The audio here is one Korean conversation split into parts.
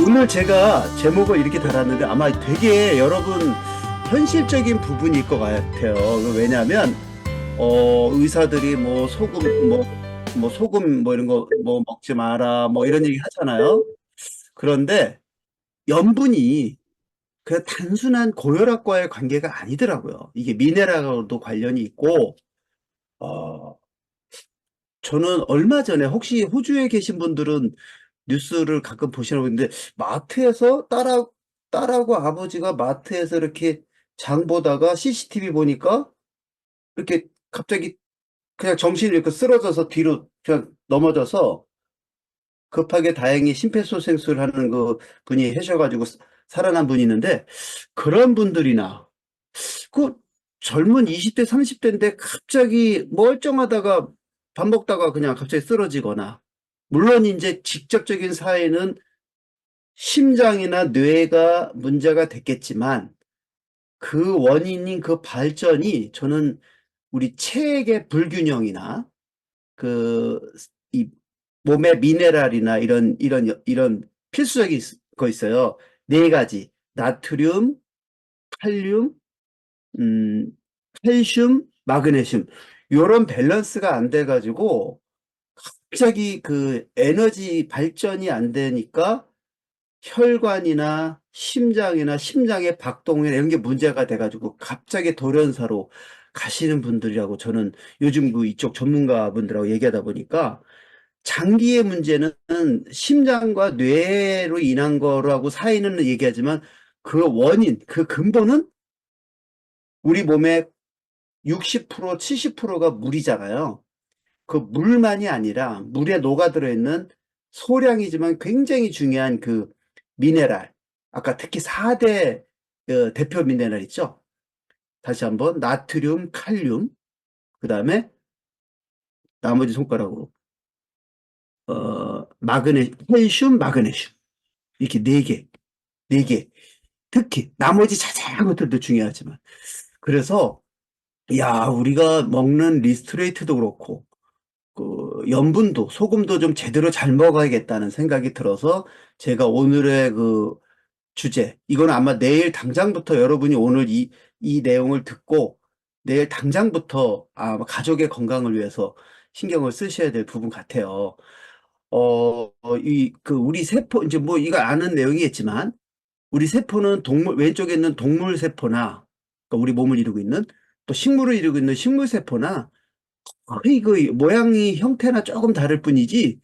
오늘 제가 제목을 이렇게 달았는데 아마 되게 여러분 현실적인 부분일 것 같아요. 왜냐하면 의사들이 뭐 소금 뭐 소금 뭐 이런 거 뭐 먹지 마라 뭐 이런 얘기 하잖아요. 그런데 염분이 그냥 단순한 고혈압과의 관계가 아니더라고요. 이게 미네랄하고도 관련이 있고 어 저는 얼마 전에 혹시 호주에 계신 분들은 뉴스를 가끔 보시나 보는데 마트에서 딸하고 아버지가 마트에서 이렇게 장 보다가 CCTV 보니까 이렇게 갑자기 그냥 정신이 이렇게 쓰러져서 뒤로 그냥 넘어져서 급하게 다행히 심폐소생술 하는 그 분이 하셔가지고 살아난 분이 있는데 그런 분들이나 그 젊은 20대 30대인데 갑자기 멀쩡하다가 밥 먹다가 그냥 갑자기 쓰러지거나 물론 이제 직접적인 사회는 심장이나 뇌가 문제가 됐겠지만 그 원인인 그 발전이 저는 우리 체액의 불균형이나 그 이 몸의 미네랄이나 이런 필수적인 거 있어요. 네 가지. 나트륨, 칼륨, 음, 칼슘, 마그네슘. 요런 밸런스가 안 돼 가지고 갑자기 그 에너지 발전이 안 되니까 혈관이나 심장이나 심장의 박동이나 이런 게 문제가 돼 가지고 갑자기 돌연사로 가시는 분들이라고 저는 요즘 그 이쪽 전문가분들하고 얘기하다 보니까 장기의 문제는 심장과 뇌로 인한 거라고 사회는 얘기하지만 그 원인, 그 근본은 우리 몸의 60%, 70%가 물이잖아요. 그 물만이 아니라 물에 녹아들어 있는 소량이지만 굉장히 중요한 그 미네랄. 아까 특히 4대 대표 미네랄 있죠? 다시 한번 나트륨, 칼륨, 그다음에 나머지 손가락으로 칼슘, 마그네슘. 이렇게 네 개, 네 개. 특히 나머지 자세한 것들도 중요하지만 그래서 야, 우리가 먹는 리스트레이트도 그렇고 그 염분도 소금도 좀 제대로 잘 먹어야겠다는 생각이 들어서 제가 오늘의 그 주제 이거는 아마 내일 당장부터 여러분이 오늘 이 내용을 듣고 내일 당장부터 아마 가족의 건강을 위해서 신경을 쓰셔야 될 부분 같아요. 이 그 우리 세포 이제 뭐 이거 아는 내용이겠지만 우리 세포는 동물 왼쪽에 있는 동물 세포나 그러니까 우리 몸을 이루고 있는 또 식물을 이루고 있는 식물 세포나 거의 그 모양이 형태나 조금 다를 뿐이지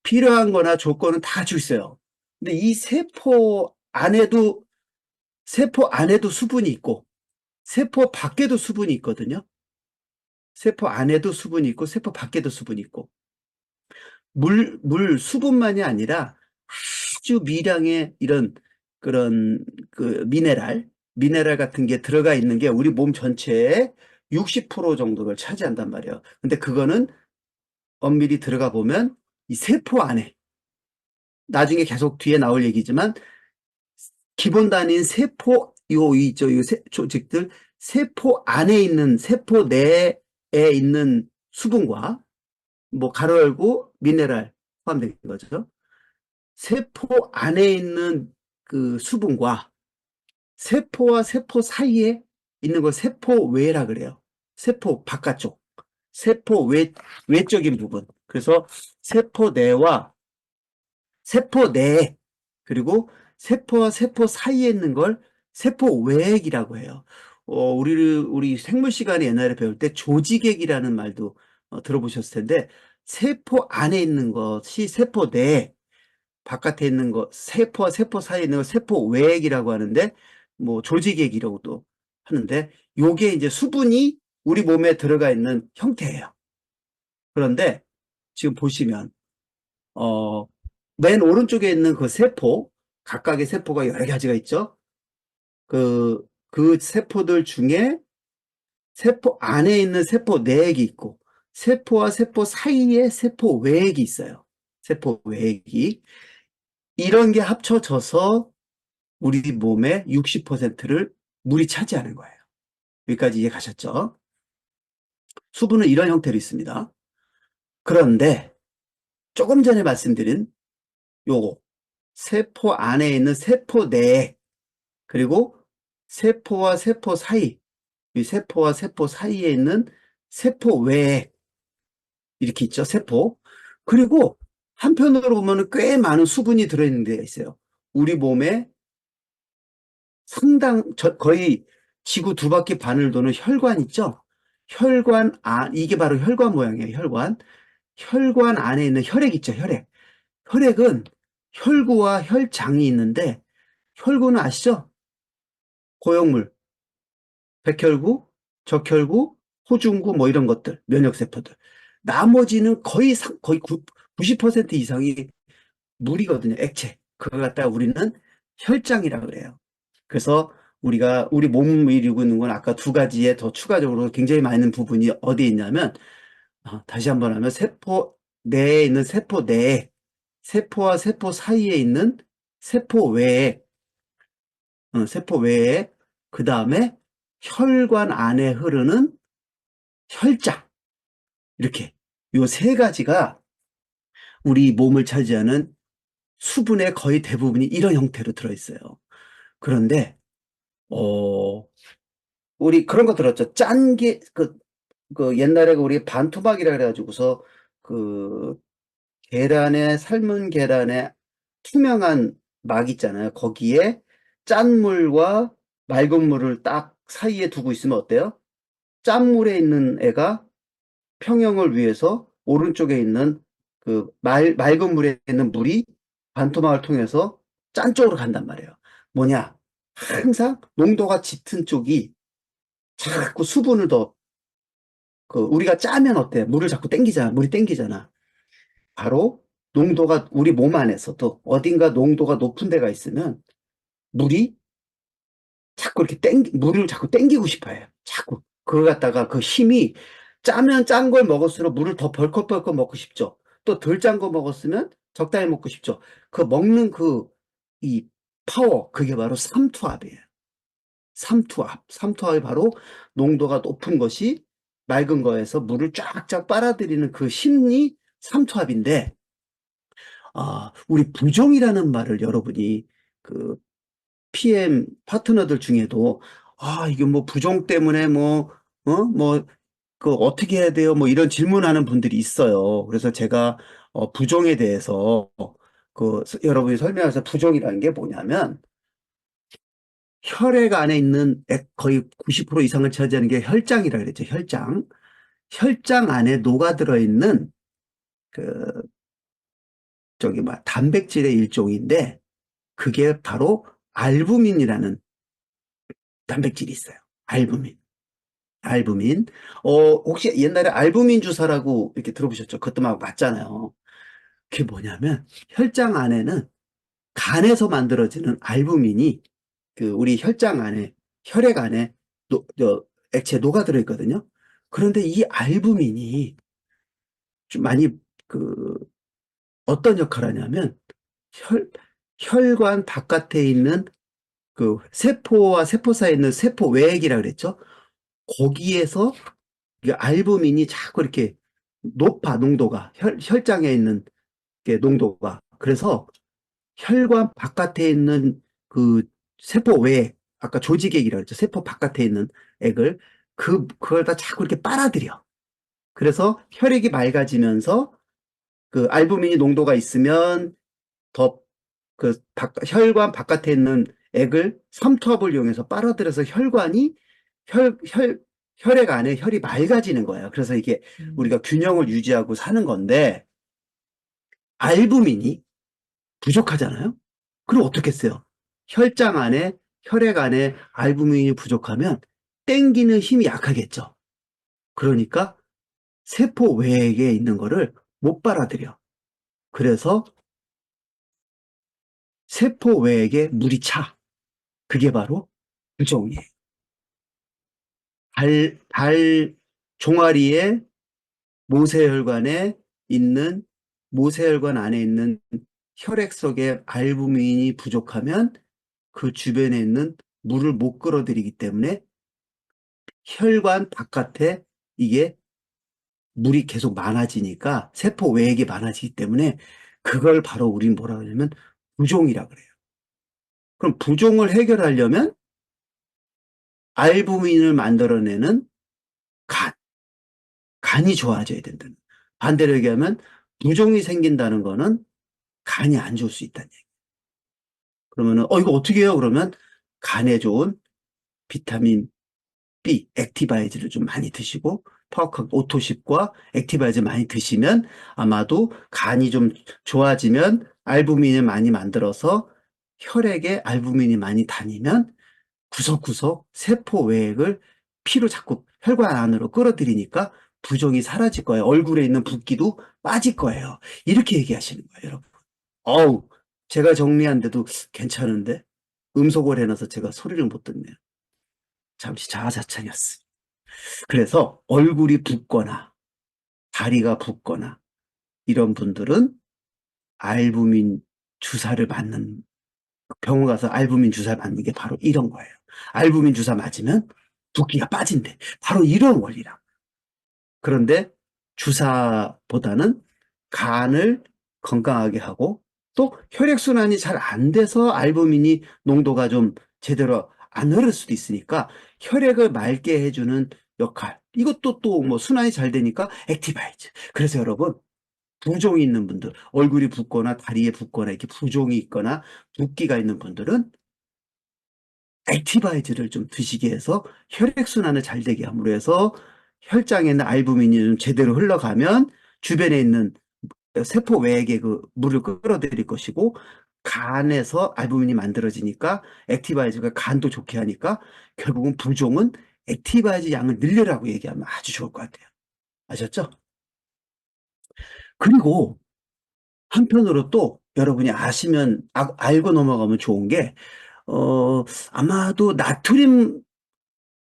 필요한 거나 조건은 다 갖추고 있어요. 근데 이 세포 안에도 수분이 있고 세포 밖에도 수분이 있거든요. 세포 안에도 수분이 있고 세포 밖에도 수분이 있고 수분만이 아니라 아주 미량의 이런 그런 그 미네랄 같은 게 들어가 있는 게 우리 몸 전체의 60% 정도를 차지한단 말이에요. 근데 그거는 엄밀히 들어가 보면 이 세포 안에 나중에 계속 뒤에 나올 얘기지만 기본 단위인 세포 조직들 세포 안에 있는 세포 내에 있는 수분과 뭐 가로 열고 미네랄 포함된 거죠. 세포 안에 있는 그 수분과 세포와 세포 사이에 있는 걸 세포외라 그래요. 세포 바깥쪽, 세포 외적인 부분. 그래서 세포 내와 세포 내 그리고 세포와 세포 사이에 있는 걸 세포외액이라고 해요. 우리 생물 시간에 옛날에 배울 때 조직액이라는 말도 들어보셨을 텐데 세포 안에 있는 것이 세포 내, 바깥에 있는 것, 세포와 세포 사이에 있는 걸 세포외액이라고 하는데 뭐 조직액이라고도 하는데 요게 이제 수분이 우리 몸에 들어가 있는 형태예요. 그런데 지금 보시면 어, 맨 오른쪽에 있는 그 세포, 각각의 세포가 여러 가지가 있죠. 그 세포들 중에 세포 안에 있는 세포 내액이 있고, 세포와 세포 사이에 세포 외액이 있어요. 세포 외액이. 이런 게 합쳐져서 우리 몸의 60%를 물이 차지하는 거예요. 여기까지 이해 가셨죠? 수분은 이런 형태로 있습니다. 그런데 조금 전에 말씀드린 요거 세포 안에 있는 세포 내에, 그리고 세포와 세포 사이, 이 세포와 세포 사이에 있는 세포 외에 이렇게 있죠, 세포. 그리고 한편으로 보면 꽤 많은 수분이 들어있는 데가 있어요. 우리 몸에 거의 지구 두 바퀴 반을 도는 혈관 있죠? 이게 바로 혈관 모양이에요, 혈관. 혈관 안에 있는 혈액 있죠, 혈액. 혈액은 혈구와 혈장이 있는데, 혈구는 아시죠? 고형물, 백혈구, 적혈구, 호중구, 뭐 이런 것들, 면역세포들. 나머지는 거의 90% 이상이 물이거든요, 액체. 그걸 갖다가 우리는 혈장이라 그래요. 그래서 우리 몸을 이루고 있는 건 아까 두 가지에 더 추가적으로 굉장히 많은 부분이 어디에 있냐면, 다시 한번 하면 세포 내에 있는 세포 내에, 세포와 세포 사이에 있는 세포 외에, 세포 외에, 그 다음에 혈관 안에 흐르는 혈장. 이렇게. 요 세 가지가 우리 몸을 차지하는 수분의 거의 대부분이 이런 형태로 들어있어요. 그런데, 어, 우리 그런 거 들었죠? 그 옛날에 우리 반토막이라 그래가지고서 그 삶은 계란에 투명한 막 있잖아요. 거기에 짠 물과 맑은 물을 딱 사이에 두고 있으면 어때요? 짠 물에 있는 애가 평형을 위해서 오른쪽에 있는 맑은 물에 있는 물이 반토막을 통해서 짠 쪽으로 간단 말이에요. 뭐냐? 항상 농도가 짙은 쪽이 자꾸 수분을 더, 우리가 짜면 어때? 물이 땡기잖아. 바로 우리 몸 안에서도 어딘가 농도가 높은 데가 있으면 물이 물을 자꾸 땡기고 싶어 해요. 자꾸. 그걸 갖다가 그 힘이 짜면 짠 걸 먹을수록 물을 더 벌컥벌컥 먹고 싶죠. 또 덜 짠 거 먹었으면 적당히 먹고 싶죠. 그 먹는 이 파워, 그게 바로 삼투압이에요. 삼투압. 삼투압이 바로 농도가 높은 것이 맑은 거에서 물을 쫙쫙 빨아들이는 그 심리 삼투압인데, 우리 부종이라는 말을 여러분이 그 PM 파트너들 중에도, 이게 뭐 부종 때문에 어떻게 해야 돼요? 뭐 이런 질문하는 분들이 있어요. 그래서 제가 부종에 대해서 여러분이 설명해서, 부종이라는 게 뭐냐면 혈액 안에 있는 거의 90% 이상을 차지하는 게 혈장이라 그랬죠. 혈장. 혈장 안에 녹아들어 있는 그 단백질의 일종인데, 그게 바로 알부민이라는 단백질이 있어요. 알부민. 알부민. 혹시 옛날에 알부민 주사라고 이렇게 들어보셨죠? 그것도 막 맞잖아요. 그게 뭐냐면, 혈장 안에는 간에서 만들어지는 알부민이 우리 혈액 안에 액체 녹아들어 있거든요. 그런데 이 알부민이 좀 많이 그 어떤 역할을 하냐면, 혈, 혈관 바깥에 있는 세포와 세포 사이에 있는 세포 외액이라 그랬죠? 거기에서 이 알부민이 자꾸 이렇게 높아, 농도가. 혈장에 있는 게 농도가. 그래서 혈관 바깥에 있는 그 세포 외에, 아까 조직액이라고 했죠. 세포 바깥에 있는 액을, 그걸 다 자꾸 이렇게 빨아들여. 그래서 혈액이 맑아지면서 알부민이 농도가 있으면 더 혈관 바깥에 있는 액을 삼투압을 이용해서 빨아들여서 혈, 혈, 혈액 안에 혈이 맑아지는 거예요. 그래서 이게 우리가 균형을 유지하고 사는 건데, 알부민이 부족하잖아요? 그럼 어떻겠어요? 혈액 안에 알부민이 부족하면 땡기는 힘이 약하겠죠. 그러니까 세포 외에 있는 거를 못 빨아들여. 그래서 세포 외에 물이 차. 그게 바로 부종이에요. 발 종아리에 모세혈관에 있는, 모세혈관 안에 있는 혈액 속에 알부민이 부족하면 그 주변에 있는 물을 못 끌어들이기 때문에 혈관 바깥에 이게 물이 계속 많아지니까 세포 외액이 많아지기 때문에, 그걸 바로 우린 뭐라 그러냐면 부종이라 그래요. 그럼 부종을 해결하려면 알부민을 만들어내는 간, 간이 좋아져야 된다는. 반대로 얘기하면 부종이 생긴다는 거는 간이 안 좋을 수 있다는 얘기. 그러면은 이거 어떻게 해요? 그러면 간에 좋은 비타민 B, 액티바이즈를 좀 많이 드시고 파워컵 오토십과 액티바이즈 많이 드시면 아마도 간이 좀 좋아지면 알부민을 많이 만들어서 혈액에 알부민이 많이 다니면 구석구석 세포 외액을 피로 자꾸 혈관 안으로 끌어들이니까 부종이 사라질 거예요. 얼굴에 있는 붓기도 빠질 거예요. 이렇게 얘기하시는 거예요, 여러분. 어우, 제가 정리한데도 괜찮은데 음속을 해놔서 제가 소리를 못 듣네요. 잠시 자아자찬이었어요. 그래서 얼굴이 붓거나 다리가 붓거나 이런 분들은 알부민 주사를 맞는, 병원 가서 알부민 주사 맞는 게 바로 이런 거예요. 알부민 주사 맞으면 붓기가 빠진대. 바로 이런 원리라. 그런데 주사보다는 간을 건강하게 하고 또 혈액순환이 잘 안 돼서 알부민이 농도가 좀 제대로 안 흐를 수도 있으니까 혈액을 맑게 해주는 역할. 이것도 또 뭐 순환이 잘 되니까 액티바이즈. 그래서 여러분, 부종이 있는 분들, 얼굴이 붓거나 다리에 붓거나 이렇게 부종이 있거나 붓기가 있는 분들은 액티바이즈를 좀 드시게 해서 혈액순환을 잘 되게 함으로 해서 혈장에 있는 알부민이 좀 제대로 흘러가면 주변에 있는 세포 외액의 그 물을 끌어들일 것이고 간에서 알부민이 만들어지니까 액티바이즈가 간도 좋게 하니까 결국은 부종은 액티바이즈 양을 늘리라고 얘기하면 아주 좋을 것 같아요. 아셨죠? 그리고 한편으로 또 여러분이 아시면 알고 넘어가면 좋은 게 아마도 나트륨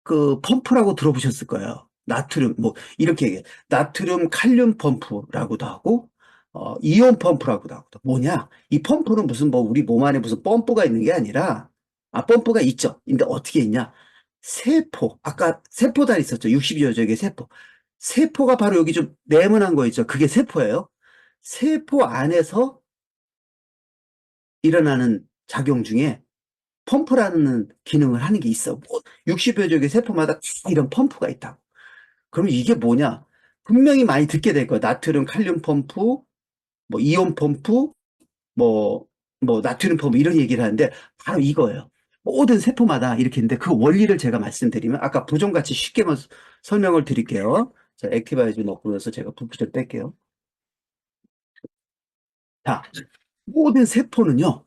그 펌프라고 들어보셨을 거예요. 나트륨 뭐 이렇게 얘기해. 나트륨 칼륨 펌프라고도 하고 이온 펌프라고도 하고 뭐냐? 이 펌프는 무슨 뭐 우리 몸 안에 무슨 펌프가 있는 게 아니라 펌프가 있죠. 근데 어떻게 있냐? 세포 아까 세포달 있었죠. 60여 조의 세포. 세포가 바로 여기 좀 네모난 거 있죠. 그게 세포예요. 세포 안에서 일어나는 작용 중에 펌프라는 기능을 하는 게 있어. 뭐 60여 조의 세포마다 다 이런 펌프가 있다고. 그럼 이게 뭐냐? 분명히 많이 듣게 될 거야. 나트륨 칼륨 펌프, 뭐 이온 펌프, 뭐, 뭐 나트륨 펌프 이런 얘기를 하는데 바로 이거예요. 모든 세포마다 이렇게 있는데 그 원리를 제가 말씀드리면 아까 부종같이 쉽게 설명을 드릴게요. 자, 액티바이즈 넣고 나서 제가 불좀 뺄게요. 자, 모든 세포는요,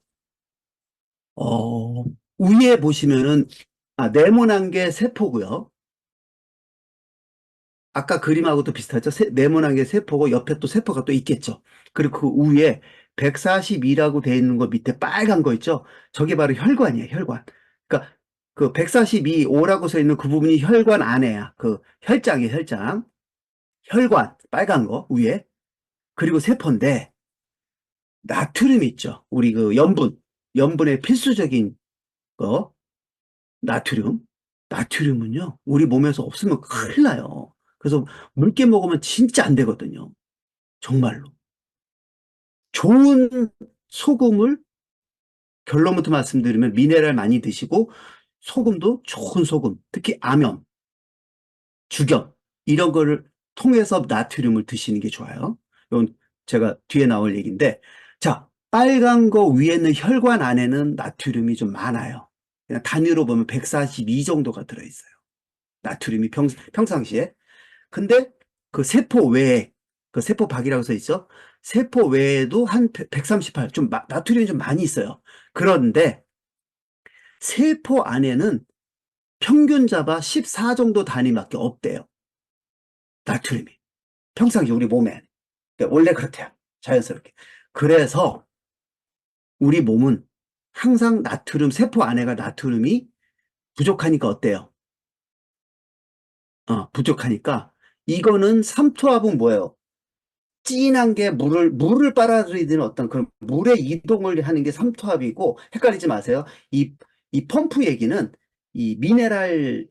어, 위에 보시면은 네모난 게 세포고요. 아까 그림하고도 비슷하죠? 네모난 게 세포고 옆에 또 세포가 또 있겠죠. 그리고 그 위에 142라고 되어 있는 거 밑에 빨간 거 있죠? 저게 바로 혈관이에요, 혈관. 그러니까 그 142, 5라고 써 있는 그 부분이 혈관 안에야. 그 혈장이에요, 혈장. 혈관, 빨간 거 위에. 그리고 세포인데 나트륨 있죠. 우리 그 염분의 필수적인 거, 나트륨. 나트륨은요, 우리 몸에서 없으면 큰일 나요. 그래서 묽게 먹으면 진짜 안 되거든요. 정말로. 좋은 소금을 결론부터 말씀드리면 미네랄 많이 드시고 소금도 좋은 소금, 특히 암염, 죽염 이런 거를 통해서 나트륨을 드시는 게 좋아요. 이건 제가 뒤에 나올 얘기인데 자, 빨간 거 위에는 혈관 안에는 나트륨이 좀 많아요. 그냥 단위로 보면 142 정도가 들어있어요. 나트륨이 평상시에. 근데 그 세포 외에 그 세포박이라고 써 있죠. 세포 외에도 한 138, 좀 나트륨이 좀 많이 있어요. 그런데 세포 안에는 평균 잡아 14 정도 단위밖에 없대요. 나트륨이. 평상시 우리 몸에. 그러니까 원래 그렇대요. 자연스럽게. 그래서 우리 몸은 항상 나트륨, 세포 안에가 나트륨이 부족하니까 어때요? 부족하니까 이거는 삼투압은 뭐예요? 진한 게 물을 빨아들이는 어떤 그런 물의 이동을 하는 게 삼투압이고, 헷갈리지 마세요. 이 펌프 얘기는 이 미네랄의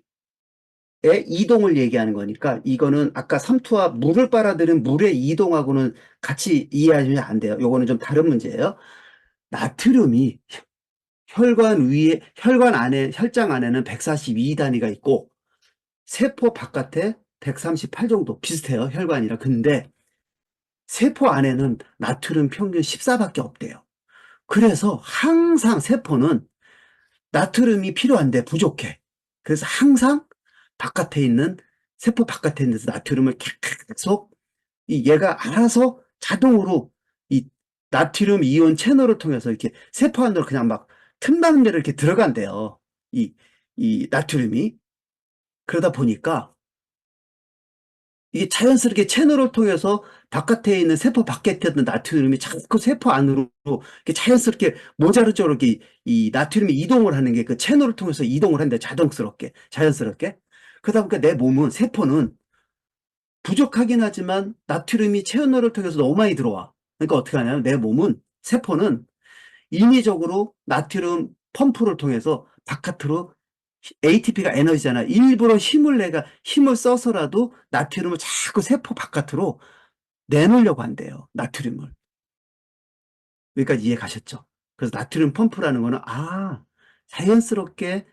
이동을 얘기하는 거니까, 이거는 아까 삼투압 물을 빨아들이는 물의 이동하고는 같이 이해하시면 안 돼요. 요거는 좀 다른 문제예요. 나트륨이 혈관 위에, 혈관 안에, 혈장 안에는 142 단위가 있고, 세포 바깥에 138 정도 비슷해요. 혈관이라. 근데 세포 안에는 나트륨 평균 14밖에 없대요. 그래서 항상 세포는 나트륨이 필요한데 부족해. 그래서 항상 바깥에 있는, 세포 바깥에 있는 데서 나트륨을 계속 얘가 알아서 자동으로 이 나트륨 이온 채널을 통해서 이렇게 세포 안으로 그냥 막 틈나는 데로 이렇게 들어간대요. 이, 이 나트륨이. 그러다 보니까 이게 자연스럽게 채널을 통해서 바깥에 있는 세포 밖에 있던 나트륨이 자꾸 세포 안으로 이렇게 자연스럽게 모자르죠. 이렇게 이 나트륨이 이동을 하는 게 그 채널을 통해서 이동을 하는데 자동스럽게, 자연스럽게. 그러다 보니까 내 몸은, 세포는 부족하긴 하지만 나트륨이 채널을 통해서 너무 많이 들어와. 그러니까 어떻게 하냐면 내 몸은, 세포는 인위적으로 나트륨 펌프를 통해서 바깥으로 ATP가 에너지잖아. 일부러 힘을 써서라도 나트륨을 자꾸 세포 바깥으로 내놓으려고 한대요. 나트륨을. 여기까지 이해 가셨죠? 그래서 나트륨 펌프라는 거는, 자연스럽게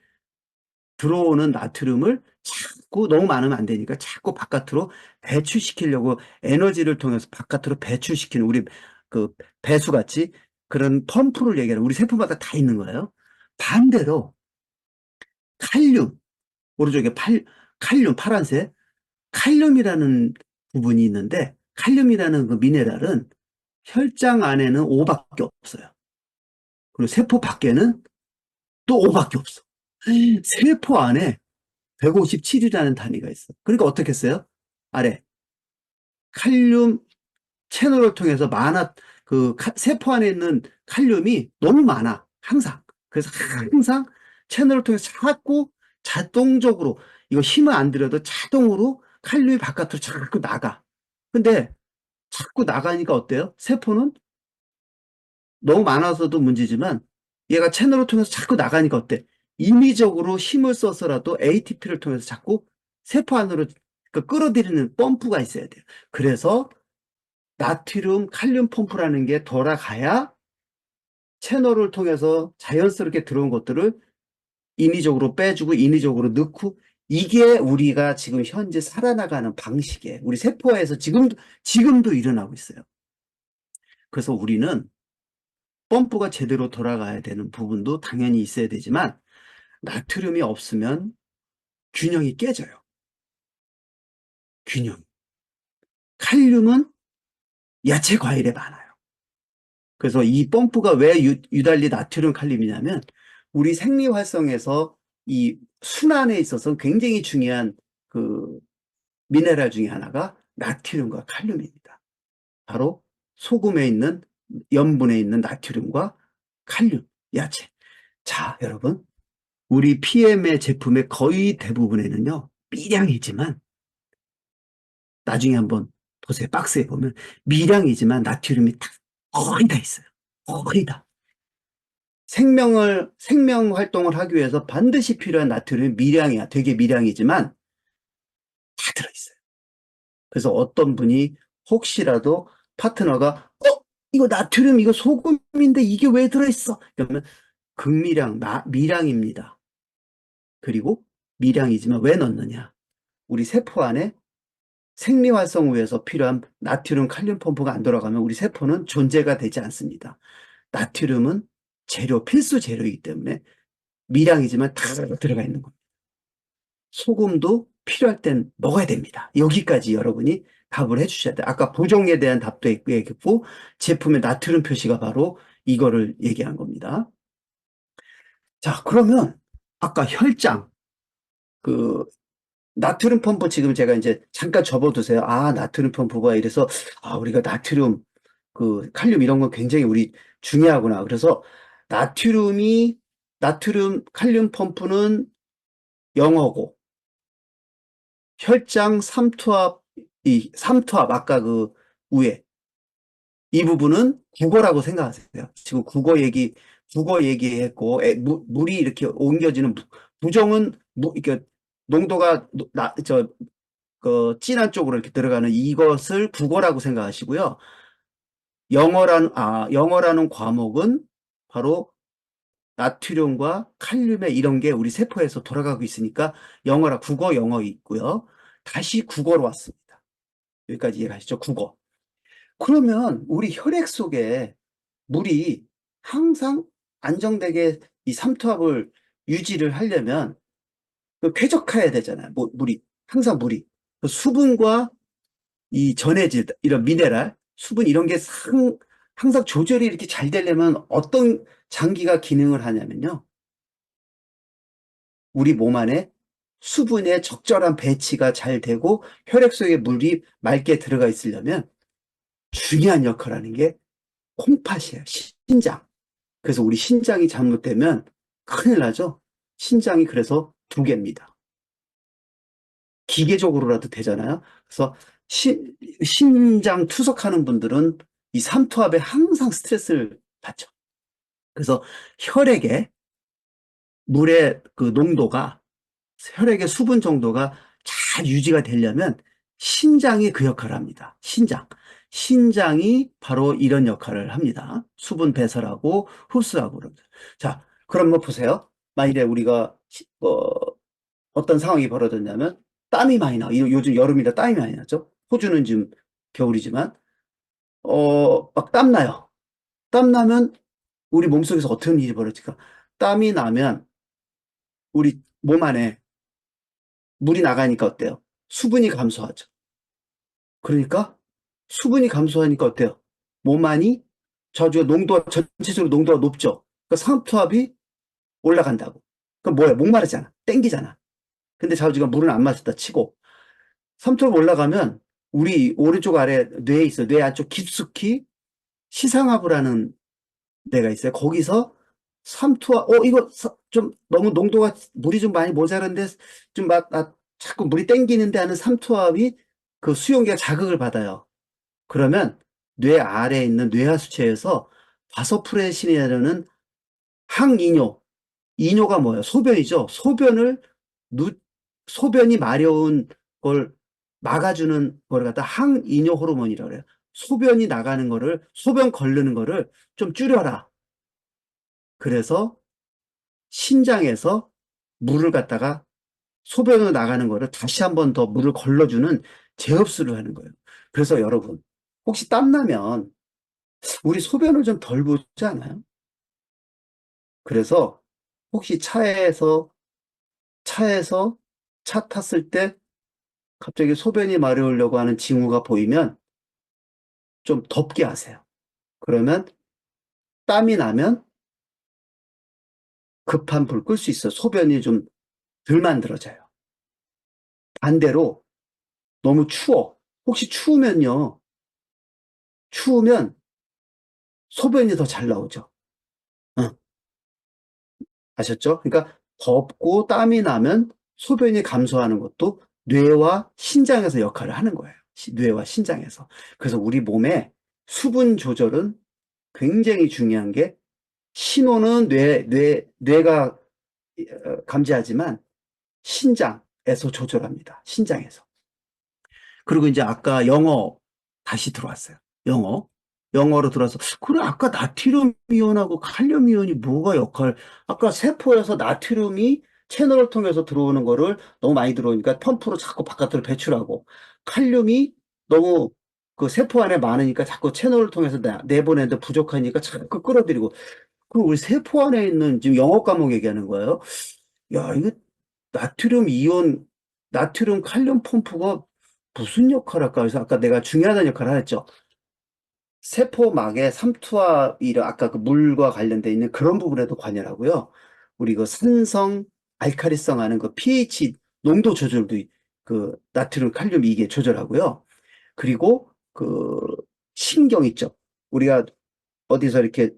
들어오는 나트륨을 자꾸 너무 많으면 안 되니까 자꾸 바깥으로 배출시키려고 에너지를 통해서 바깥으로 배출시키는 우리 그 배수같이 그런 펌프를 얘기하는 우리 세포마다 다 있는 거예요. 반대로 칼륨, 오른쪽에 칼륨 파란색 칼륨이라는 부분이 있는데 칼륨이라는 그 미네랄은 혈장 안에는 5밖에 없어요. 그리고 세포 밖에는 또 5밖에 없어. 세포 안에 157이라는 단위가 있어. 그러니까 어떻게 했어요? 아래 칼륨 채널을 통해서 세포 안에 있는 칼륨이 너무 많아. 항상. 그래서 항상 채널을 통해서 자꾸 자동적으로 이거 힘을 안 들여도 자동으로 칼륨이 바깥으로 자꾸 나가. 근데 자꾸 나가니까 어때요? 세포는 너무 많아서도 문제지만 얘가 채널을 통해서 자꾸 나가니까 어때? 인위적으로 힘을 써서라도 ATP를 통해서 자꾸 세포 안으로 끌어들이는 펌프가 있어야 돼요. 그래서 나트륨, 칼륨 펌프라는 게 돌아가야 채널을 통해서 자연스럽게 들어온 것들을 인위적으로 빼주고 인위적으로 넣고 이게 우리가 지금 현재 살아나가는 방식이에요. 우리 세포에서 지금도 일어나고 있어요. 그래서 우리는 펌프가 제대로 돌아가야 되는 부분도 당연히 있어야 되지만 나트륨이 없으면 균형이 깨져요. 균형. 칼륨은 야채 과일에 많아요. 그래서 이 펌프가 왜 유달리 나트륨 칼륨이냐면 우리 생리 활성에서 이 순환에 있어서 굉장히 중요한 그 미네랄 중에 하나가 나트륨과 칼륨입니다. 바로 소금에 있는 염분에 있는 나트륨과 칼륨, 야채. 자, 여러분, 우리 PM의 제품의 거의 대부분에는요, 미량이지만 나중에 한번 보세요. 박스에 보면 미량이지만 나트륨이 거의 다 있어요. 거의 다. 생명 활동을 하기 위해서 반드시 필요한 나트륨이 미량이야. 되게 미량이지만 다 들어있어요. 그래서 어떤 분이 혹시라도 파트너가 이거 나트륨 이거 소금인데 이게 왜 들어있어? 그러면 극미량, 미량입니다. 그리고 미량이지만 왜 넣느냐? 우리 세포 안에 생리 활성을 위해서 필요한 나트륨, 칼륨 펌프가 안 돌아가면 우리 세포는 존재가 되지 않습니다. 나트륨은 필수 재료이기 때문에 미량이지만 다 들어가 있는 겁니다. 소금도 필요할 땐 먹어야 됩니다. 여기까지 여러분이 답을 해주셔야 돼요. 아까 보종에 대한 답도 얘기했고 제품의 나트륨 표시가 바로 이거를 얘기한 겁니다. 자, 그러면 아까 혈장, 그 나트륨 펌프 지금 제가 이제 잠깐 접어두세요. 나트륨 펌프가 이래서 우리가 나트륨, 칼륨 이런 건 굉장히 우리 중요하구나. 그래서 나트륨, 칼륨 펌프는 영어고 혈장 삼투압 아까 그 위에 이 부분은 국어라고 생각하세요. 지금 국어 얘기했고 물이 이렇게 옮겨지는 부정은 이렇게 농도가 진한 쪽으로 이렇게 들어가는 이것을 국어라고 생각하시고요. 영어라는 과목은 바로 나트륨과 칼륨의 이런 게 우리 세포에서 돌아가고 있으니까 영어라 국어 영어 있고요. 다시 국어로 왔습니다. 여기까지 이해가시죠? 국어. 그러면 우리 혈액 속에 물이 항상 안정되게 이 삼투압을 유지를 하려면 그 쾌적해야 되잖아요. 물이 항상 물이 그 수분과 이 전해질 이런 미네랄, 수분 이런 게 항상 조절이 이렇게 잘 되려면 어떤 장기가 기능을 하냐면요. 우리 몸 안에 수분의 적절한 배치가 잘 되고 혈액 속에 물이 맑게 들어가 있으려면 중요한 역할을 하는 게 콩팥이에요. 신장. 그래서 우리 신장이 잘못되면 큰일 나죠. 신장이 그래서 두 개입니다. 기계적으로라도 되잖아요. 그래서 신장 투석하는 분들은 이 삼투압에 항상 스트레스를 받죠. 그래서 혈액에 물의 그 농도가 혈액의 수분 정도가 잘 유지가 되려면 신장이 그 역할을 합니다. 신장. 신장이 바로 이런 역할을 합니다. 수분 배설하고 흡수하고 그럽니다. 자, 그럼 뭐 보세요. 만일에 우리가 어떤 상황이 벌어졌냐면 땀이 많이 나. 요즘 여름이라 땀이 많이 나죠. 호주는 지금 겨울이지만 막 땀 나요. 땀 나면 우리 몸속에서 어떤 일이 벌어질까? 땀이 나면 우리 몸 안에 물이 나가니까 어때요? 수분이 감소하죠. 그러니까 수분이 감소하니까 어때요? 몸 안이 저주 농도가 전체적으로 농도가 높죠. 그러니까 상투압이 올라간다고. 그럼 뭐야? 목마르잖아. 땡기잖아. 근데 자주가 물은 안 마셨다 치고 삼투압 올라가면 우리 오른쪽 아래 뇌에 있어. 뇌 안쪽 깊숙이 시상하부라는 데가 있어요. 거기서 삼투압 이거 좀 너무 농도가 물이 좀 많이 모자란데 좀 자꾸 물이 땡기는데 하는 삼투압이 그 수용기가 자극을 받아요. 그러면 뇌 아래에 있는 뇌하수체에서 바소프레신이라는 항이뇨, 이뇨가 뭐예요? 소변이죠. 누, 소변이 마려운 걸 막아주는 걸 갖다 항이뇨 호르몬이라고 그래요. 소변이 나가는 거를, 소변 걸르는 거를 좀 줄여라. 그래서 신장에서 물을 갖다가 소변으로 나가는 거를 다시 한 번 더 물을 걸러주는 재흡수를 하는 거예요. 그래서 여러분, 혹시 땀나면 우리 소변을 좀 덜 보지 않아요? 그래서 혹시 차에서 차 탔을 때 갑자기 소변이 마려우려고 하는 징후가 보이면 좀 덥게 하세요. 그러면 땀이 나면 급한 불 끌 수 있어요. 소변이 좀 덜 만들어져요. 반대로 너무 추워. 혹시 추우면 소변이 더 잘 나오죠. 어, 아셨죠? 그러니까 덥고 땀이 나면 소변이 감소하는 것도 뇌와 신장에서 역할을 하는 거예요. 뇌와 신장에서. 그래서 우리 몸의 수분 조절은 굉장히 중요한 게 신호는 뇌가 감지하지만 신장에서 조절합니다. 신장에서. 그리고 이제 아까 영어 다시 들어왔어요. 영어로 들어와서 그래 아까 나트륨 이온하고 칼륨 이온이 뭐가 아까 세포에서 나트륨이 채널을 통해서 들어오는 거를 너무 많이 들어오니까 펌프로 자꾸 바깥으로 배출하고 칼륨이 너무 그 세포 안에 많으니까 자꾸 채널을 통해서 내보내는데 부족하니까 자꾸 끌어들이고 그럼 우리 세포 안에 있는 지금 영어 과목 얘기하는 거예요. 야, 이거 나트륨 이온, 나트륨 칼륨 펌프가 무슨 역할을 할까? 그래서 아까 내가 중요하다는 역할을 했죠. 세포막의 삼투압이 아까 그 물과 관련돼 있는 그런 부분에도 관여하고요. 우리 그 산성, 알칼리성 하는 그 pH 농도 조절도 그 나트륨, 칼륨 이게 조절하고요. 그리고 그 신경 있죠. 우리가 어디서 이렇게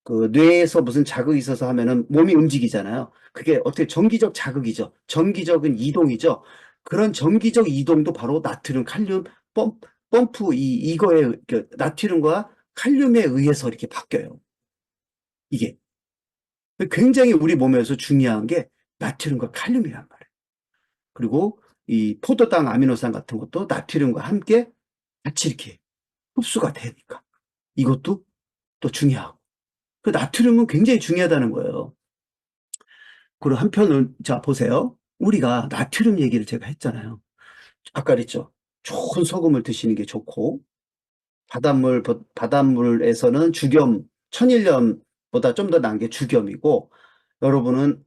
그 뇌에서 무슨 자극이 있어서 하면은 몸이 움직이잖아요. 그게 어떻게 정기적 자극이죠. 정기적인 이동이죠. 그런 정기적 이동도 바로 나트륨, 칼륨 펌프 이거에 나트륨과 칼륨에 의해서 이렇게 바뀌어요. 이게 굉장히 우리 몸에서 중요한 게 나트륨과 칼륨이란 말이에요. 그리고 이 포도당 아미노산 같은 것도 나트륨과 함께 같이 이렇게 흡수가 되니까 이것도 또 중요하고. 그 나트륨은 굉장히 중요하다는 거예요. 그리고 한편은, 자, 보세요. 우리가 나트륨 얘기를 제가 했잖아요. 아까 그랬죠. 좋은 소금을 드시는 게 좋고, 바닷물에서는 천일염보다 좀 더 나은 게 죽염이고, 여러분은,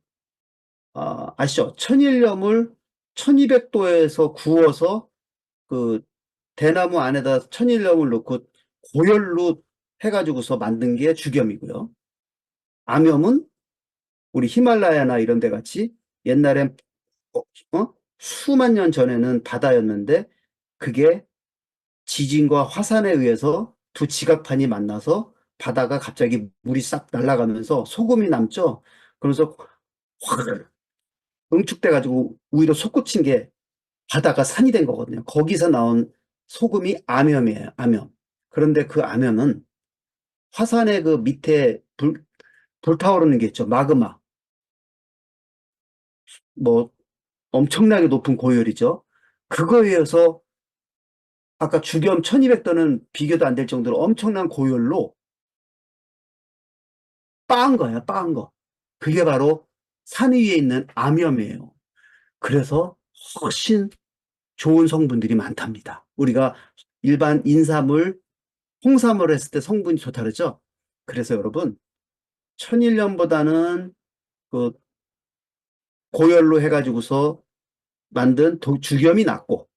아시죠? 천일염을 1200도에서 구워서 그 대나무 안에다 천일염을 넣고 고열로 해가지고서 만든 게 죽염이고요. 암염은 우리 히말라야나 이런 데 같이 옛날엔 수만 년 전에는 바다였는데 그게 지진과 화산에 의해서 두 지각판이 만나서 바다가 갑자기 물이 싹 날아가면서 소금이 남죠. 그래서 확 응축돼가지고 오히려 솟구친 게 바다가 산이 된 거거든요. 거기서 나온 소금이 암염이에요. 암염. 그런데 그 암염은 화산의 그 밑에 불타오르는 게 있죠. 마그마. 뭐 엄청나게 높은 고열이죠. 그거에 의해서 아까 주겸 1200도는 비교도 안 될 정도로 엄청난 고열로 빻은 거예요. 빻은 거. 그게 바로 산 위에 있는 암염이에요. 그래서 훨씬 좋은 성분들이 많답니다. 우리가 일반 인삼을, 홍삼을 했을 때 성분이 더 다르죠? 그래서 여러분, 천일염보다는 그 고열로 해가지고서 만든 주겸이 낫고,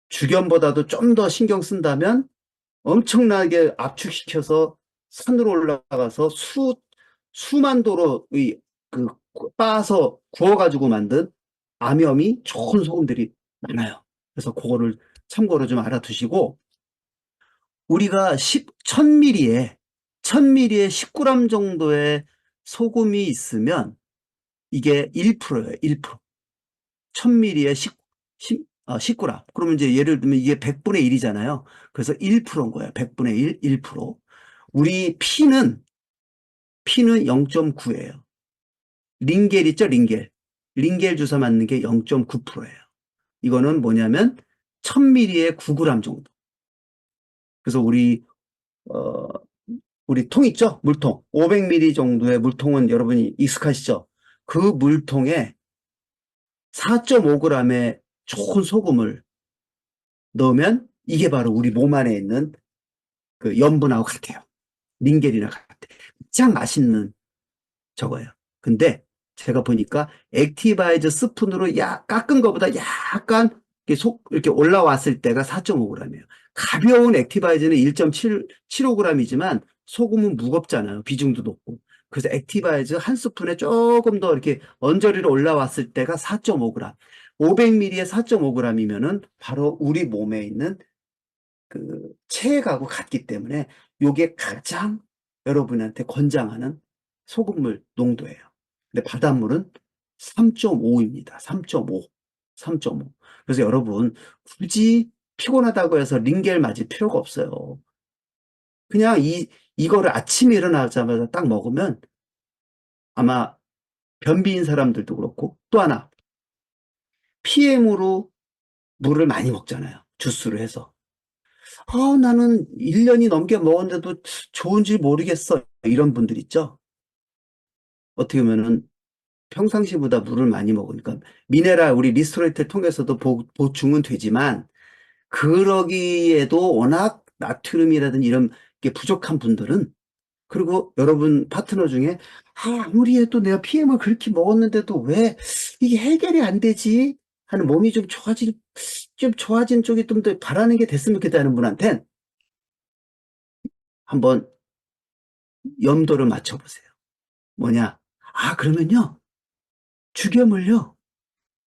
주겸보다도 좀 더 신경 쓴다면 엄청나게 압축시켜서 산으로 올라가서 수만 도로의 그 빻아서 구워가지고 만든 암염이 좋은 소금들이 많아요. 그래서 그거를 참고로 좀 알아두시고, 우리가 1000ml에 1000ml에 10g 정도의 소금이 있으면 이게 1%예요. 1%. 1000ml에 10g. 그러면 이제 예를 들면 이게 100분의 1이잖아요. 그래서 1%인 거예요. 100분의 1, 1%. 우리 피는 0.9예요. 링겔 있죠, 링겔. 링겔 주사 맞는 게 0.9%예요. 이거는 뭐냐면 1000ml에 9g 정도. 그래서 어, 우리 통 있죠? 물통. 500ml 정도의 물통은 여러분이 익숙하시죠? 그 물통에 4.5g의 좋은 소금을 넣으면 이게 바로 우리 몸 안에 있는 그 염분하고 같아요. 링겔이나 같아. 가장 맛있는 저거예요. 근데 제가 보니까 액티바이저 스푼으로 깎은 것보다 약간 이렇게 올라왔을 때가 4.5g이에요. 가벼운 액티바이저는 1.75g이지만 소금은 무겁잖아요. 비중도 높고. 그래서 액티바이저 한 스푼에 조금 더 이렇게 언저리로 올라왔을 때가 4.5g. 500ml에 4.5g이면은 바로 우리 몸에 있는 그 체액하고 같기 때문에 요게 가장 여러분한테 권장하는 소금물 농도예요. 근데 바닷물은 3.5입니다. 3.5. 3.5. 그래서 여러분 굳이 피곤하다고 해서 링겔 맞을 필요가 없어요. 그냥 이거를 아침에 일어나자마자 딱 먹으면 아마 변비인 사람들도 그렇고 또 하나 PM으로 물을 많이 먹잖아요. 주스를 해서. 나는 1년이 넘게 먹었는데도 좋은지 모르겠어. 이런 분들 있죠? 어떻게 보면은 평상시보다 물을 많이 먹으니까 미네랄 우리 리스토레이트를 통해서도 보충은 되지만 그러기에도 워낙 나트륨이라든지 이런 게 부족한 분들은 그리고 여러분 파트너 중에 아무리 해도 내가 PM을 그렇게 먹었는데도 왜 이게 해결이 안 되지? 하는 몸이 좀 좋아진 쪽이 좀 더 바라는 게 됐으면 좋겠다는 분한텐 한번 염도를 맞춰보세요. 뭐냐? 그러면요. 죽염을요.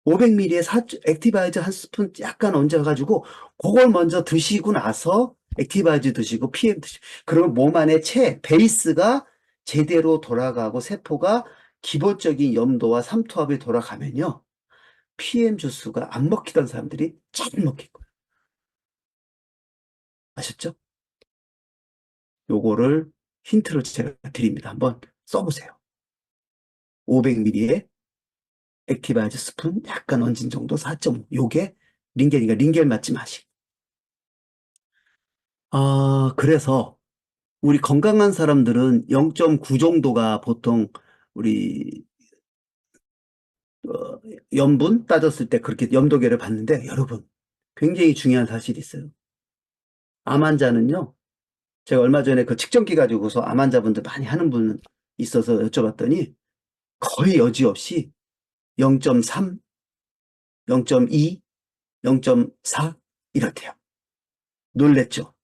500ml에 액티바이저 한 스푼 약간 얹어가지고 그걸 먼저 드시고 나서 액티바이저 드시고 PM 드시고 그러면 몸 안에 베이스가 제대로 돌아가고 세포가 기본적인 염도와 삼투압이 돌아가면요. PM 주스가 안 먹히던 사람들이 잘 먹힐 거예요. 아셨죠? 요거를 힌트로 제가 드립니다. 한번 써보세요. 500ml에 액티바이저 스푼 약간 얹은 정도 4.5. 요게 링겔이니까 링겔 맞지 마시고. 그래서 우리 건강한 사람들은 0.9 정도가 보통 우리 어, 염분 따졌을 때 그렇게 염도계를 봤는데 여러분 굉장히 중요한 사실이 있어요. 암 환자는요. 제가 얼마 전에 그 측정기 가지고서 암 환자분들 많이 하는 분 있어서 여쭤봤더니 거의 여지없이 0.3, 0.2, 0.4 이렇대요. 놀랬죠?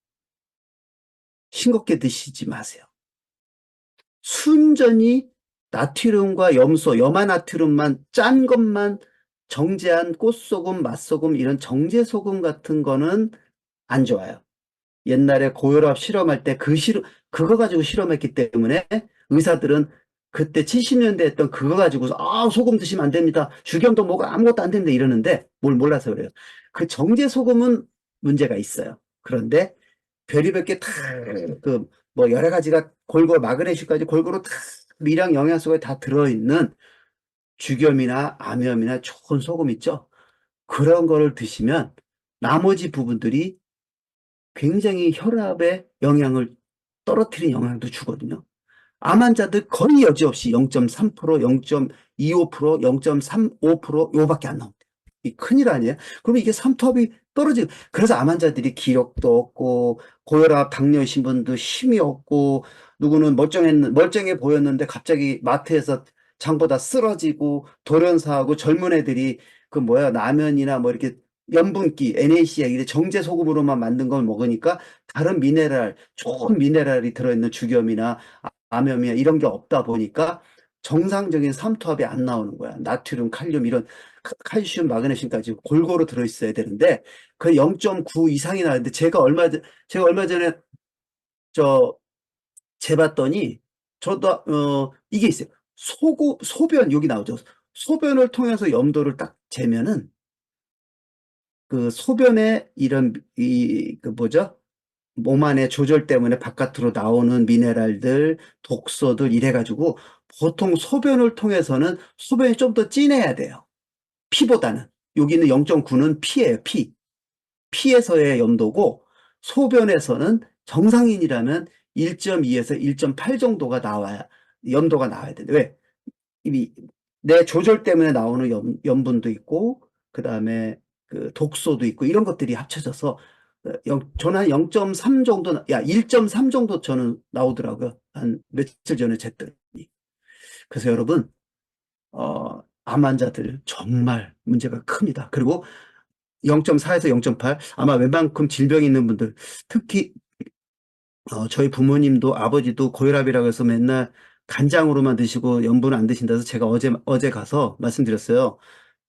싱겁게 드시지 마세요. 순전히 나트륨과 염소, 염화나트륨만 짠 것만 정제한 꽃소금, 맛소금 이런 정제소금 같은 거는 안 좋아요. 옛날에 고혈압 실험할 때 그거 가지고 실험했기 때문에 의사들은 그때 70년대 했던 그거 가지고서 소금 드시면 안 됩니다. 죽염도 뭐고 아무것도 안 됩니다. 이러는데 뭘 몰라서 그래요. 그 정제 소금은 문제가 있어요. 그런데 별의별 게 다 그 뭐 여러 가지가 골고루 마그네슘까지 골고루 다 미량 영양소가 다 들어있는 죽염이나 암염이나 좋은 소금 있죠. 그런 거를 드시면 나머지 부분들이 굉장히 혈압에 영향을 떨어뜨리는 영향도 주거든요. 암 환자들 거의 여지없이 0.3%, 0.25%, 0.35% 요밖에 안 나옵니다. 이 큰일 아니에요? 그러면 이게 삼투압이 떨어지고 그래서 암 환자들이 기력도 없고 고혈압, 당뇨 이신 분도 힘이 없고 누구는 멀쩡해 보였는데 갑자기 마트에서 장보다 쓰러지고 돌연사하고 젊은 애들이 그 뭐야 라면이나 뭐 이렇게 염분기, NaCl 이게 정제 소금으로만 만든 걸 먹으니까 다른 미네랄, 좋은 미네랄이 들어있는 죽염이나 암염이나 이런 게 없다 보니까 정상적인 삼투압이 안 나오는 거야. 나트륨, 칼륨 이런 칼슘, 마그네슘까지 골고루 들어있어야 되는데 그 0.9 이상이 나는데 제가 얼마 전에 저 재봤더니 저도 이게 있어요. 소변 여기 나오죠. 소변을 통해서 염도를 딱 재면은 그 소변에 이런 그 뭐죠? 몸 안에 조절 때문에 바깥으로 나오는 미네랄들, 독소들 이래가지고 보통 소변을 통해서는 소변이 좀 더 진해야 돼요. 피보다는. 여기는 0.9는 피예요, 피. 피에서의 염도고 소변에서는 정상인이라면 1.2에서 1.8 정도가 나와야 염도가 나와야 되는데 왜? 이 내 조절 때문에 나오는 염분도 있고 그다음에 그 독소도 있고 이런 것들이 합쳐져서 저는 한 0.3 정도, 1.3 정도 저는 나오더라고요. 한 며칠 전에 쟀더니. 그래서 여러분, 암 환자들 정말 문제가 큽니다. 그리고 0.4에서 0.8, 아마 웬만큼 질병이 있는 분들, 특히 저희 부모님도 아버지도 고혈압이라고 해서 맨날 간장으로만 드시고 염분을 안 드신다 해서 제가 어제 가서 말씀드렸어요.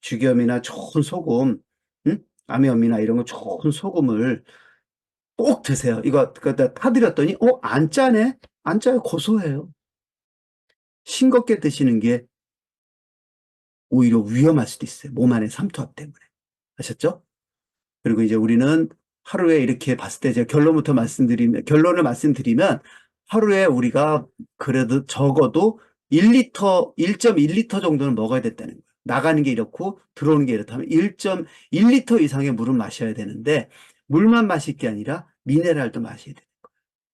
죽염이나 좋은 소금, 응? 암염이나 이런 거 좋은 소금을 꼭 드세요. 이거 그다 타드렸더니 안 짜네? 안 짜요. 고소해요. 싱겁게 드시는 게 오히려 위험할 수도 있어요. 몸 안에 삼투압 때문에. 아셨죠? 그리고 이제 우리는 하루에 이렇게 봤을 때 제가 결론을 말씀드리면 하루에 우리가 그래도 적어도 1리터, 1.1리터 정도는 먹어야 됐다는 거예요. 나가는 게 이렇고 들어오는 게 이렇다면 1.1리터 이상의 물은 마셔야 되는데 물만 마실 게 아니라 미네랄도 마셔야 돼요.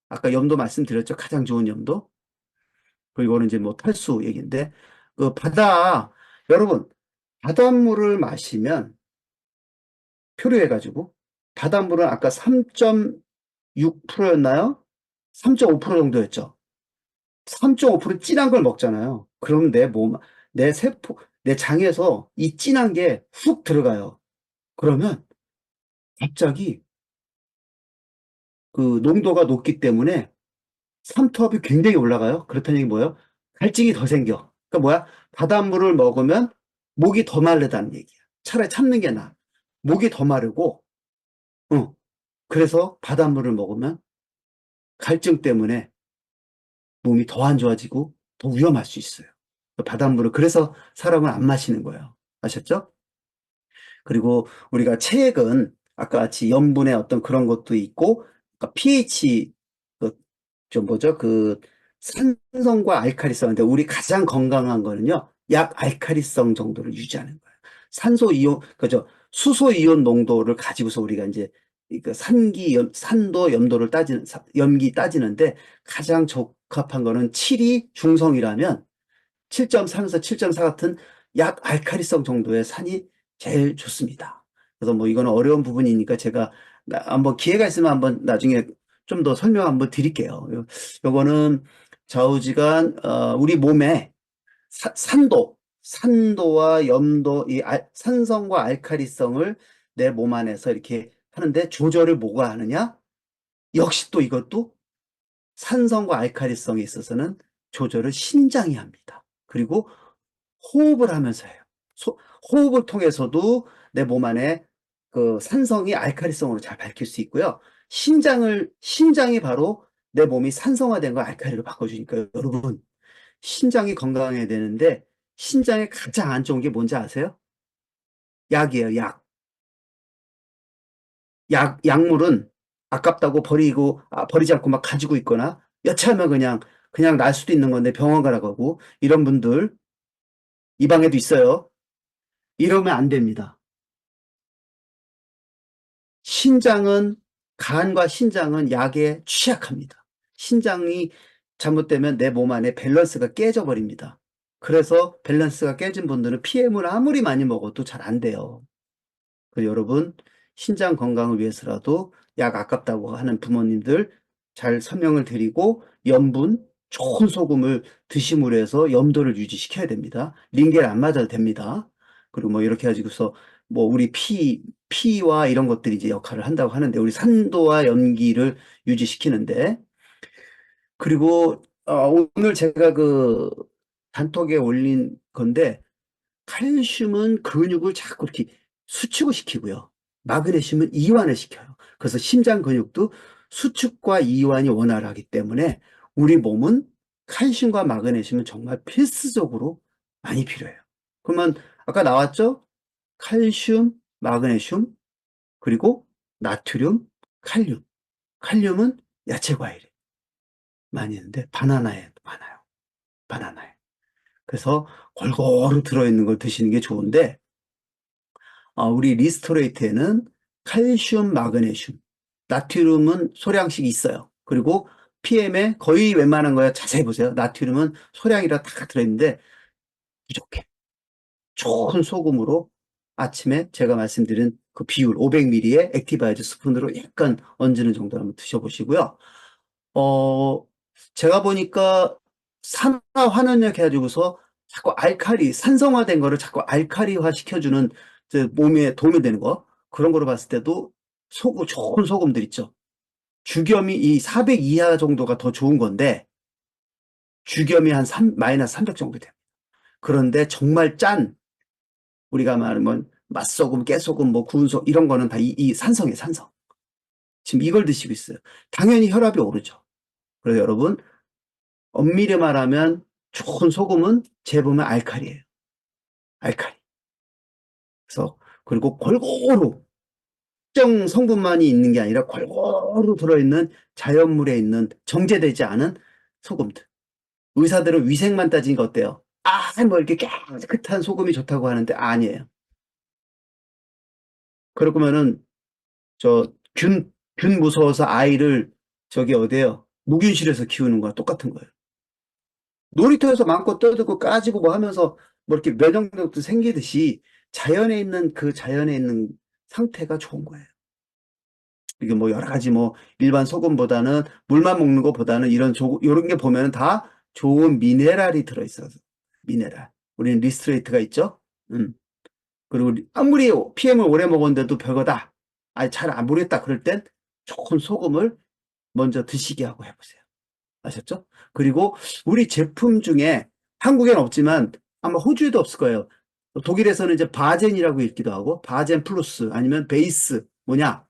아까 염도 말씀드렸죠. 가장 좋은 염도. 그리고 이거는 이제 뭐 탈수 얘기인데 그 여러분 바닷물을 마시면 표류해가지고 바닷물은 아까 3.6%였나요? 3.5% 정도였죠. 3.5% 진한 걸 먹잖아요. 그럼 내 세포, 내 장에서 이 진한 게 훅 들어가요. 그러면 갑자기 그 농도가 높기 때문에 삼투압이 굉장히 올라가요. 그렇다는 얘기 뭐예요? 갈증이 더 생겨. 그러니까 뭐야? 바닷물을 먹으면 목이 더 마르다는 얘기야. 차라리 참는 게 나아. 목이 더 마르고, 그래서 바닷물을 먹으면 갈증 때문에 몸이 더 안 좋아지고 더 위험할 수 있어요. 바닷물을 그래서 사람은 안 마시는 거예요. 아셨죠? 그리고 우리가 체액은 아까 같이 염분의 어떤 그런 것도 있고 그러니까 pH 좀 뭐죠? 그 산성과 알칼리성인데 우리 가장 건강한 거는요. 약 알칼리성 정도를 유지하는 거예요. 산소 이온 그죠? 수소 이온 농도를 가지고서 우리가 이제 그 산도, 염기 따지는데 가장 적합한 거는 7이 중성이라면 7.3에서 7.4 같은 약 알칼리성 정도의 산이 제일 좋습니다. 그래서 뭐 이거는 어려운 부분이니까 제가 한번 기회가 있으면 한번 나중에 좀 더 설명 한번 드릴게요. 요거는 좌우지간 우리 몸에 산도와 염도, 산성과 알칼리성을 내 몸 안에서 이렇게 하는데 조절을 뭐가 하느냐? 역시 또 이것도 산성과 알칼리성에 있어서는 조절을 신장이 합니다. 그리고 호흡을 하면서 해요. 호흡을 통해서도 내 몸 안에 그 산성이 알칼리성으로 잘 밝힐 수 있고요. 신장이 바로 내 몸이 산성화된 걸 알칼리로 바꿔주니까 여러분, 신장이 건강해야 되는데 신장에 가장 안 좋은 게 뭔지 아세요? 약이에요, 약. 약물은 아깝다고 버리지 않고 막 가지고 있거나 여차하면 그냥 날 수도 있는 건데 병원 가라고 하고 이런 분들 이 방에도 있어요. 이러면 안 됩니다. 신장은, 간과 신장은 약에 취약합니다. 신장이 잘못되면 내 몸 안에 밸런스가 깨져버립니다. 그래서 밸런스가 깨진 분들은 PM을 아무리 많이 먹어도 잘 안 돼요. 여러분, 신장 건강을 위해서라도 약 아깝다고 하는 부모님들 잘 설명을 드리고 좋은 소금을 드심으로 해서 염도를 유지시켜야 됩니다. 링겔 안 맞아도 됩니다. 그리고 뭐 이렇게 해가지고서 뭐 우리 피와 이런 것들이 이제 역할을 한다고 하는데 우리 산도와 염기를 유지시키는데 그리고 오늘 제가 그 단톡에 올린 건데 칼슘은 근육을 자꾸 이렇게 수축을 시키고요. 마그네슘은 이완을 시켜요. 그래서 심장 근육도 수축과 이완이 원활하기 때문에 우리 몸은 칼슘과 마그네슘은 정말 필수적으로 많이 필요해요. 그러면 아까 나왔죠? 칼슘, 마그네슘, 그리고 나트륨, 칼륨. 칼륨은 야채 과일에 많이 있는데 바나나에 많아요. 바나나에. 그래서 골고루 들어있는 걸 드시는 게 좋은데 우리 리스토레이트에는 칼슘, 마그네슘, 나트륨은 소량씩 있어요. 그리고 PM에 거의 웬만한 거야 자세히 보세요. 나트륨은 소량이라 다 들어있는데 부족해. 좋은 소금으로 아침에 제가 말씀드린 그 비율 500ml의 액티바이즈 스푼으로 약간 얹는 정도로 한번 드셔보시고요. 어, 제가 보니까 산화 환원약 해가지고서 자꾸 산성화된 거를 자꾸 알카리화 시켜주는 몸에 도움이 되는 거. 그런 거로 봤을 때도 좋은 소금들 있죠. 주겸이 이 400 이하 정도가 더 좋은 건데, 주겸이 한 마이너스 300 정도 돼요. 그런데 정말 우리가 말하면 맛소금, 깨소금, 뭐 구운 이런 거는 다 이 산성이에요, 산성. 지금 이걸 드시고 있어요. 당연히 혈압이 오르죠. 그래서 여러분, 엄밀히 말하면 좋은 소금은 재보면 알칼리예요. 알칼리. 그래서 그리고 골고루 특정 성분만이 있는 게 아니라 골고루 들어있는 자연물에 있는 정제되지 않은 소금들. 의사들은 위생만 따지니까 어때요? 뭐 이렇게 깨끗한 소금이 좋다고 하는데 아니에요. 그러면은 균 무서워서 아이를 저기 어디에요? 무균실에서 키우는 거랑 똑같은 거예요. 놀이터에서 마음껏 떠들고 까지고 뭐 하면서 뭐 이렇게 면역력도 생기듯이 자연에 있는 상태가 좋은 거예요. 이게 뭐 여러 가지 뭐 일반 소금보다는 물만 먹는 것보다는 이런 게 보면 다 좋은 미네랄이 들어있어서 미네랄. 우리는 리스트레이트가 있죠. 그리고 아무리 PM을 오래 먹었는데도 별거다. 잘 안 모르겠다. 그럴 땐 좋은 소금을 먼저 드시게 하고 해보세요. 아셨죠? 그리고 우리 제품 중에 한국엔 없지만 아마 호주에도 없을 거예요. 독일에서는 이제 바젠이라고 읽기도 하고 바젠 플러스 아니면 베이스 뭐냐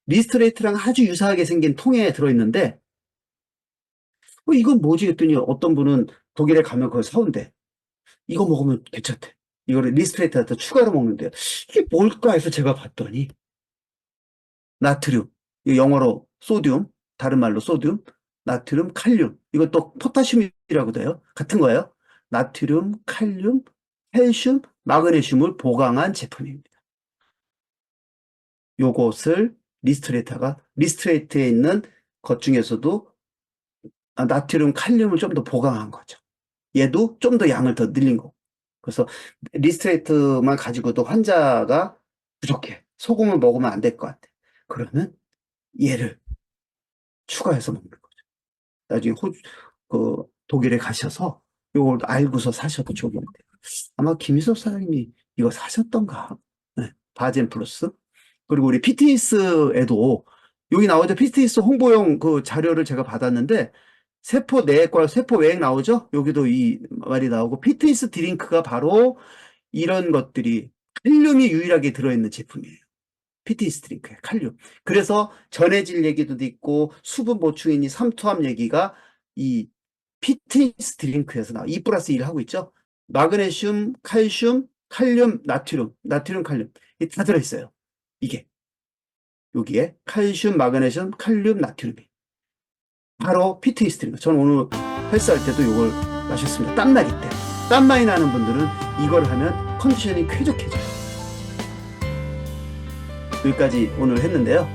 리스트레이트랑 아주 유사하게 생긴 통에 들어있는데 이건 뭐지 했더니 어떤 분은 독일에 가면 그걸 사온대. 이거 먹으면 괜찮대. 이거를 리스트레이트한테 추가로 먹는데 이게 뭘까 해서 제가 봤더니 나트륨, 이거 영어로 소듐, 다른 말로 소듐, 나트륨, 칼륨. 이것도 포타슘이라고 돼요. 같은 거예요. 나트륨, 칼륨, 칼슘, 마그네슘을 보강한 제품입니다. 요것을 리스트레이트에 있는 것 중에서도 나트륨, 칼륨을 좀 더 보강한 거죠. 얘도 좀 더 양을 더 늘린 거고. 그래서 리스트레이트만 가지고도 환자가 부족해. 소금을 먹으면 안 될 것 같아. 그러면 얘를 추가해서 먹는 거죠. 나중에 독일에 가셔서 요걸 알고서 사셔도 좋은데. 아마 김희섭 사장님이 이거 사셨던가? 네, 바젠 플러스. 그리고 우리 PTS에도 여기 나오죠. PTS 홍보용 그 자료를 제가 받았는데 세포 내과, 세포 외액 나오죠? 여기도 이 말이 나오고 PTS 드링크가 바로 이런 것들이 칼륨이 유일하게 들어있는 제품이에요. PTS 드링크에 칼륨. 그래서 전해질 얘기도 있고 수분 보충이니 삼투압 얘기가 이 PTS 드링크에서 나와. 2+1 하고 있죠? 마그네슘, 칼슘, 칼륨, 나트륨, 칼륨. 이게 다 들어있어요. 이게. 여기에 칼슘, 마그네슘, 칼륨, 나트륨이. 바로 PTS 드링크. 저는 오늘 헬스할 때도 이걸 마셨습니다. 땀나기 때문에. 땀 많이 나는 분들은 이걸 하면 컨디션이 쾌적해져요. 여기까지 오늘 했는데요.